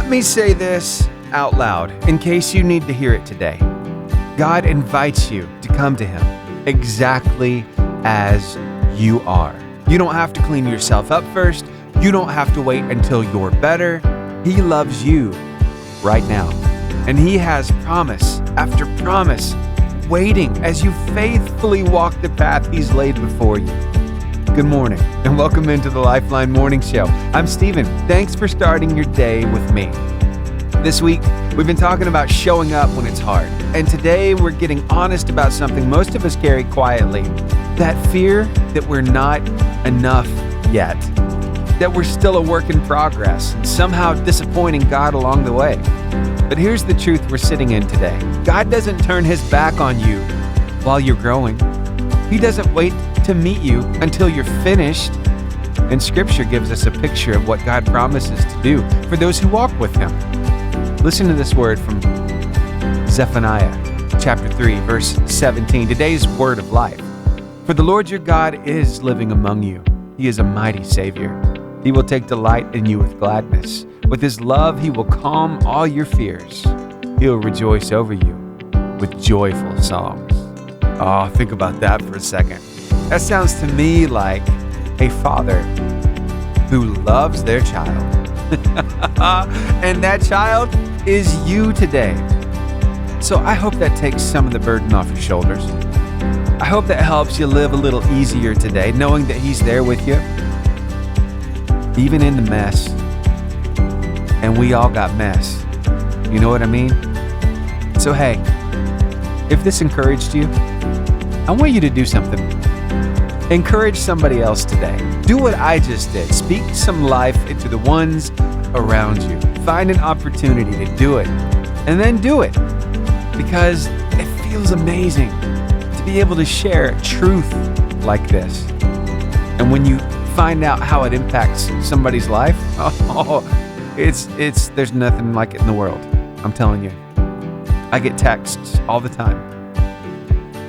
Let me say this out loud in case you need to hear it today. God invites you to come to Him exactly as you are. You don't have to clean yourself up first. You don't have to wait until you're better. He loves you right now. And He has promise after promise waiting as you faithfully walk the path He's laid before you. Good morning and welcome into the Lifeline Morning Show. I'm Stephen. Thanks for starting your day with me. This week, we've been talking about showing up when it's hard. And today, we're getting honest about something most of us carry quietly. That fear that we're not enough yet. That we're still a work in progress and somehow disappointing God along the way. But here's the truth we're sitting in today. God doesn't turn His back on you while you're growing. He doesn't wait to meet you until you're finished. And Scripture gives us a picture of what God promises to do for those who walk with Him. Listen to this word from Zephaniah chapter 3, verse 17. Today's word of life. For the Lord your God is living among you. He is a mighty Savior. He will take delight in you with gladness. With His love, He will calm all your fears. He will rejoice over you with joyful songs. Oh, think about that for a second. That sounds to me like a father who loves their child. And that child is you today. So I hope that takes some of the burden off your shoulders. I hope that helps you live a little easier today, knowing that He's there with you, even in the mess. And we all got mess. You know what I mean? So hey, if this encouraged you, I want you to do something. Encourage somebody else today. Do what I just did. Speak some life into the ones around you. Find an opportunity to do it, and then do it, because it feels amazing to be able to share truth like this. And when you find out how it impacts somebody's life, there's nothing like it in the world. I'm telling you. I get texts all the time,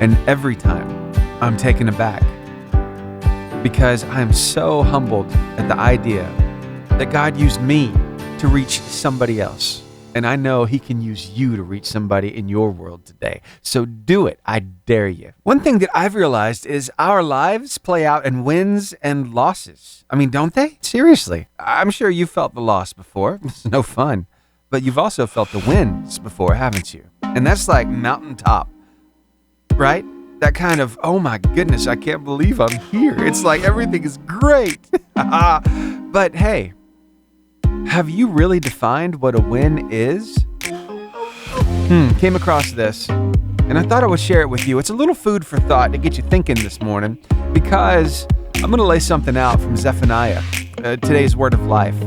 and every time I'm taken aback because I'm so humbled at the idea that God used me to reach somebody else. And I know He can use you to reach somebody in your world today. So do it. I dare you. One thing that I've realized is our lives play out in wins and losses. I mean, don't they? Seriously. I'm sure you've felt the loss before. It's no fun. But you've also felt the wins before, haven't you? And that's like mountaintop, right? That kind of, oh my goodness, I can't believe I'm here. It's like everything is great. But hey, have you really defined what a win is? Came across this, and I thought I would share it with you. It's a little food for thought to get you thinking this morning, because I'm going to lay something out from Zephaniah, today's word of life,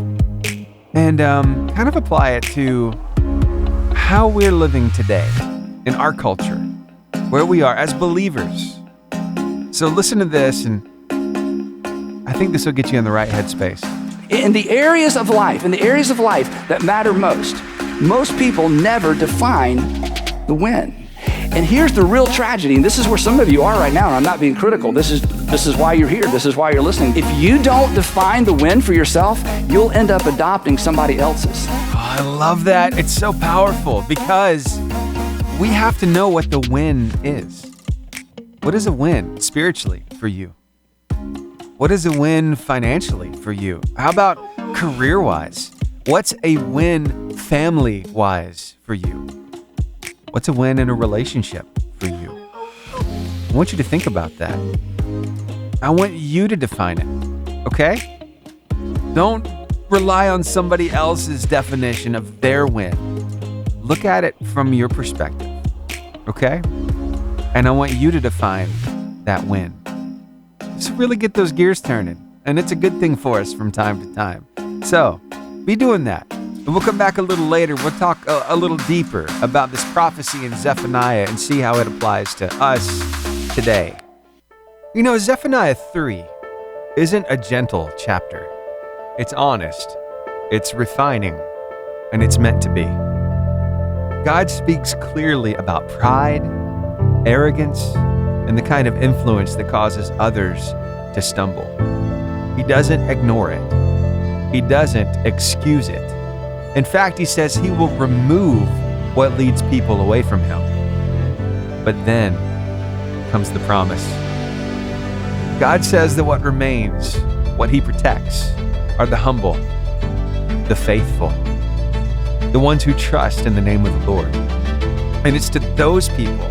and kind of apply it to how we're living today in our culture, where we are as believers. So listen to this, and I think this will get you in the right headspace. In the areas of life that matter most people never define the win. And here's the real tragedy, and this is where some of you are right now, and I'm not being critical. This is why you're here. This is why you're listening. If you don't define the win for yourself, you'll end up adopting somebody else's. Oh, I love that. It's so powerful because we have to know what the win is. What is a win spiritually for you? What is a win financially for you? How about career-wise? What's a win family-wise for you? What's a win in a relationship for you? I want you to think about that. I want you to define it, okay? Don't rely on somebody else's definition of their win. Look at it from your perspective, okay? And I want you to define that win. Just really get those gears turning. And it's a good thing for us from time to time. So, be doing that. And we'll come back a little later. We'll talk a little deeper about this prophecy in Zephaniah and see how it applies to us today. You know, Zephaniah 3 isn't a gentle chapter. It's honest, it's refining, and it's meant to be. God speaks clearly about pride, arrogance, and the kind of influence that causes others to stumble. He doesn't ignore it. He doesn't excuse it. In fact, he says he will remove what leads people away from him. But then comes the promise. God says that what remains, what he protects, are the humble, the faithful, the ones who trust in the name of the Lord. And it's to those people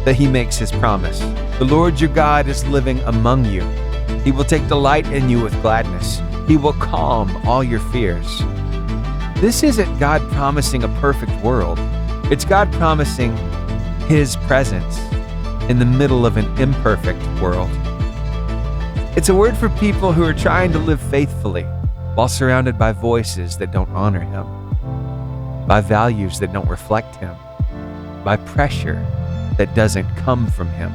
that he makes his promise. The Lord your God is living among you. He will take delight in you with gladness. He will calm all your fears. This isn't God promising a perfect world. It's God promising his presence in the middle of an imperfect world. It's a word for people who are trying to live faithfully while surrounded by voices that don't honor him, by values that don't reflect him, by pressure that doesn't come from him.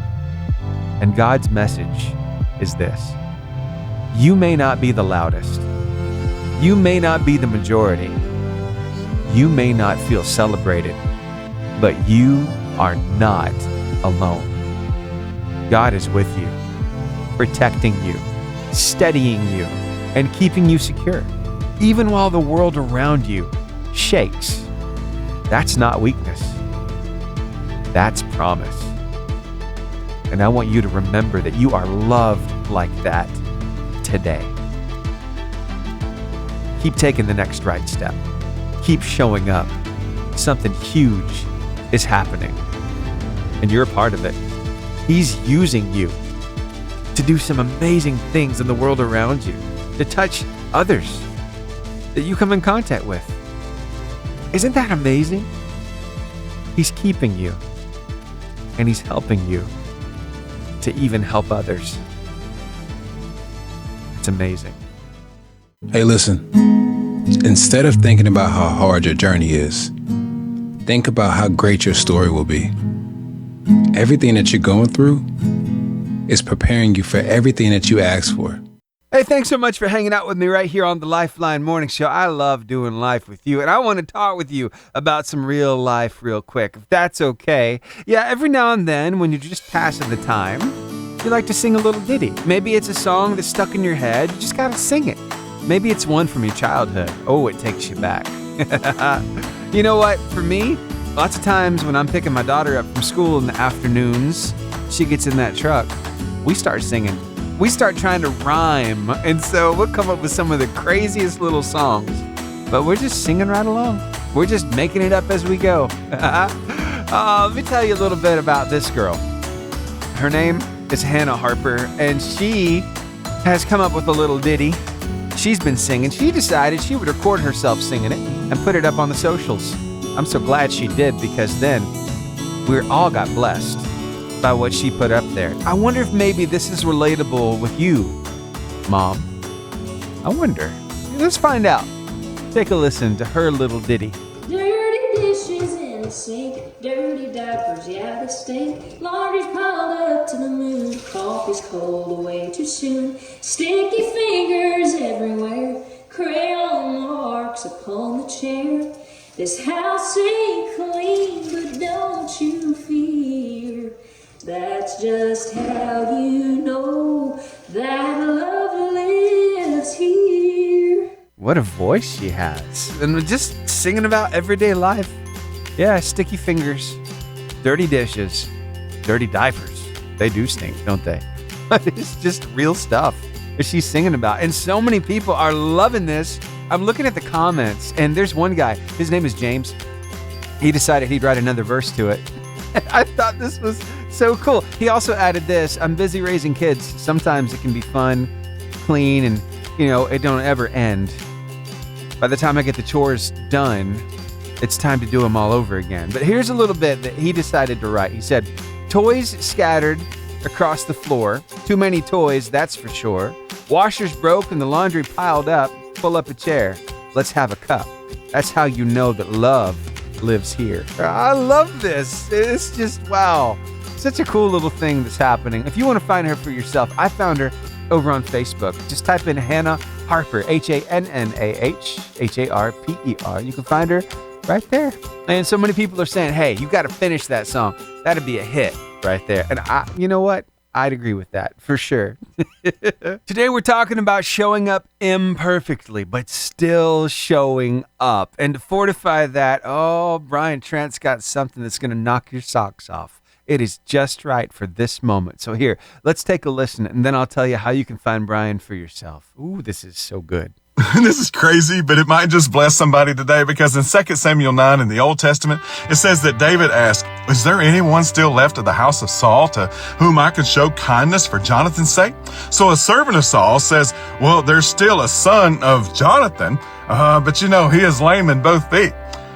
And God's message is this: you may not be the loudest. You may not be the majority. You may not feel celebrated, but you are not alone. God is with you, protecting you, steadying you, and keeping you secure, even while the world around you shakes. That's not weakness. That's promise. And I want you to remember that you are loved like that today. Keep taking the next right step. Keep showing up. Something huge is happening, and you're a part of it. He's using you to do some amazing things in the world around you, to touch others that you come in contact with. Isn't that amazing? He's keeping you, and he's helping you to even help others. It's amazing. Hey, listen, instead of thinking about how hard your journey is, think about how great your story will be. Everything that you're going through is preparing you for everything that you asked for. Hey, thanks so much for hanging out with me right here on the Lifeline Morning Show. I love doing life with you, and I want to talk with you about some real life real quick, if that's okay. Yeah, every now and then, when you're just passing the time, you like to sing a little ditty. Maybe it's a song that's stuck in your head. You just got to sing it. Maybe it's one from your childhood. Oh, it takes you back. You know what? For me, lots of times when I'm picking my daughter up from school in the afternoons, she gets in that truck, we start singing. We start trying to rhyme, and so we'll come up with some of the craziest little songs, but we're just singing right along. We're just making it up as we go. Let me tell you a little bit about this girl. Her name is Hannah Harper, and she has come up with a little ditty. She's been singing. She decided she would record herself singing it and put it up on the socials. I'm so glad she did, because then we all got blessed by what she put up there. I wonder if maybe this is relatable with you, Mom. I wonder. Let's find out. Take a listen to her little ditty. Dirty dishes in the sink, dirty diapers, yeah, they stink. Laundry's piled up to the moon, coffee's cold away too soon. Sticky fingers everywhere, crayon marks upon the chair. This house ain't clean, but don't you fear. That's just how you know that love lives here. What a voice she has. And just singing about everyday life. Yeah, sticky fingers, dirty dishes, dirty diapers. They do stink, don't they? But it's just real stuff that she's singing about. And so many people are loving this. I'm looking at the comments, and there's one guy. His name is James. He decided he'd write another verse to it. I thought this was so cool. He also added this: I'm busy raising kids. Sometimes it can be fun, clean, and, it don't ever end. By the time I get the chores done, it's time to do them all over again. But here's a little bit that he decided to write. He said, toys scattered across the floor. Too many toys, that's for sure. Washers broke and the laundry piled up. Pull up a chair. Let's have a cup. That's how you know that love lives here. I love this. It's just, wow. Such a cool little thing that's happening. If you want to find her for yourself, I found her over on Facebook. Just type in Hannah Harper, HANNAH, HARPER. You can find her right there. And so many people are saying, hey, you got to finish that song. That'd be a hit right there. And you know what? I'd agree with that for sure. Today we're talking about showing up imperfectly, but still showing up. And to fortify that, Brian Trent's got something that's going to knock your socks off. It is just right for this moment. So here, let's take a listen, and then I'll tell you how you can find Brian for yourself. Ooh, this is so good. This is crazy, but it might just bless somebody today, because in 2 Samuel 9 in the Old Testament, it says that David asked, "Is there anyone still left of the house of Saul to whom I could show kindness for Jonathan's sake?" So a servant of Saul says, "Well, there's still a son of Jonathan, but he is lame in both feet."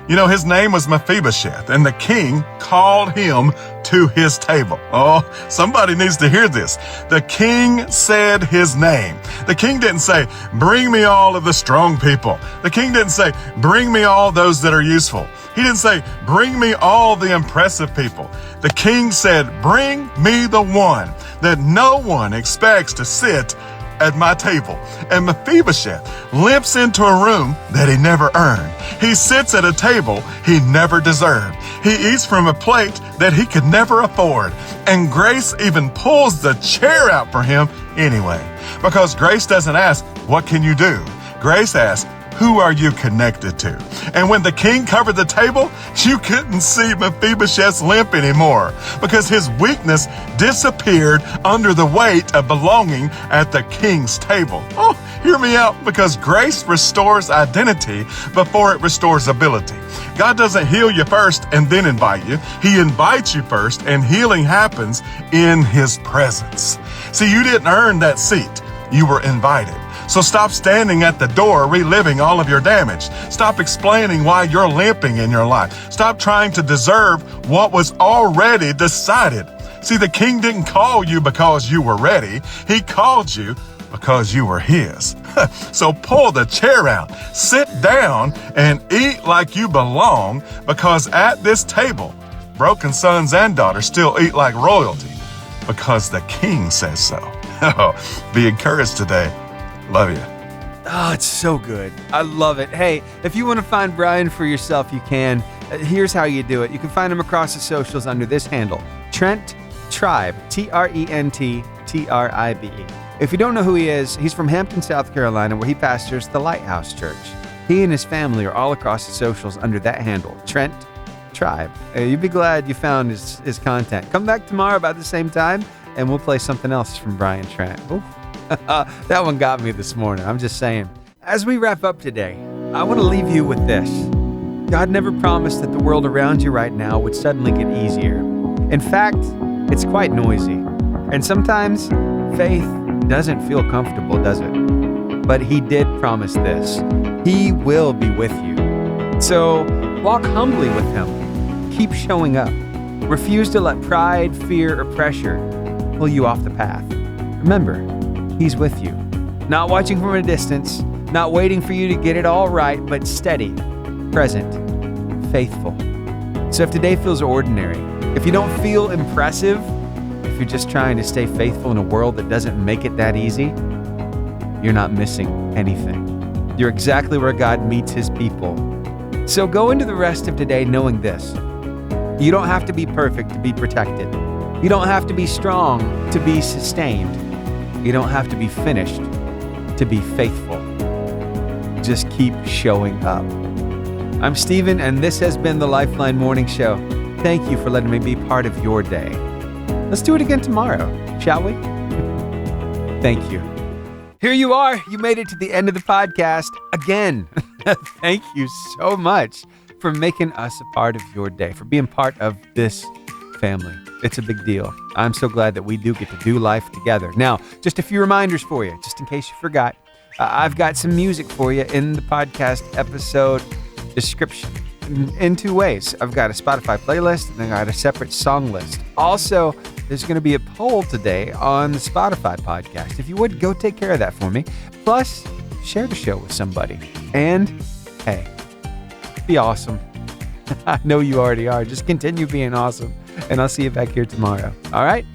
His name was Mephibosheth, and the king called him to his table. Oh, somebody needs to hear this. The king said his name. The king didn't say, "Bring me all of the strong people." The king didn't say, "Bring me all those that are useful." He didn't say, "Bring me all the impressive people." The king said, "Bring me the one that no one expects to sit at my table." And Mephibosheth limps into a room that he never earned. He sits at a table he never deserved. He eats from a plate that he could never afford. And grace even pulls the chair out for him anyway. Because grace doesn't ask, "What can you do?" Grace asks, "Who are you connected to?" And when the king covered the table, you couldn't see Mephibosheth's limp anymore, because his weakness disappeared under the weight of belonging at the king's table. Oh, hear me out, because grace restores identity before it restores ability. God doesn't heal you first and then invite you. He invites you first, and healing happens in his presence. See, you didn't earn that seat. You were invited. So stop standing at the door reliving all of your damage. Stop explaining why you're limping in your life. Stop trying to deserve what was already decided. See, the king didn't call you because you were ready. He called you because you were his. So pull the chair out, sit down, and eat like you belong, because at this table, broken sons and daughters still eat like royalty, because the king says so. Be encouraged today. Love you. Oh, it's so good. I love it. Hey, if you want to find Brian for yourself, you can. Here's how you do it. You can find him across the socials under this handle, Trent Tribe, TrentTribe. If you don't know who he is, he's from Hampton, South Carolina, where he pastors the Lighthouse Church. He and his family are all across the socials under that handle, Trent Tribe. You'd be glad you found his content. Come back tomorrow about the same time, and we'll play something else from Brian Trent. Oof. That one got me this morning. I'm just saying. As we wrap up today, I want to leave you with this. God never promised that the world around you right now would suddenly get easier. In fact, it's quite noisy. And sometimes faith doesn't feel comfortable, does it? But he did promise this. He will be with you. So walk humbly with him. Keep showing up. Refuse to let pride, fear, or pressure pull you off the path. Remember, he's with you. Not watching from a distance, not waiting for you to get it all right, but steady, present, faithful. So if today feels ordinary, if you don't feel impressive, if you're just trying to stay faithful in a world that doesn't make it that easy, you're not missing anything. You're exactly where God meets his people. So go into the rest of today knowing this. You don't have to be perfect to be protected. You don't have to be strong to be sustained. You don't have to be finished to be faithful. Just keep showing up. I'm Stephen, and this has been the Lifeline Morning Show. Thank you for letting me be part of your day. Let's do it again tomorrow, shall we? Thank you. Here you are. You made it to the end of the podcast again. Thank you so much for making us a part of your day, for being part of this family. It's a big deal. I'm so glad that we do get to do life together. Now, just a few reminders for you, just in case you forgot. I've got some music for you in the podcast episode description in two ways. I've got a Spotify playlist and I got a separate song list. Also, there's going to be a poll today on the Spotify podcast. If you would, go take care of that for me. Plus, share the show with somebody. And, hey, be awesome. I know you already are. Just continue being awesome. And I'll see you back here tomorrow. All right?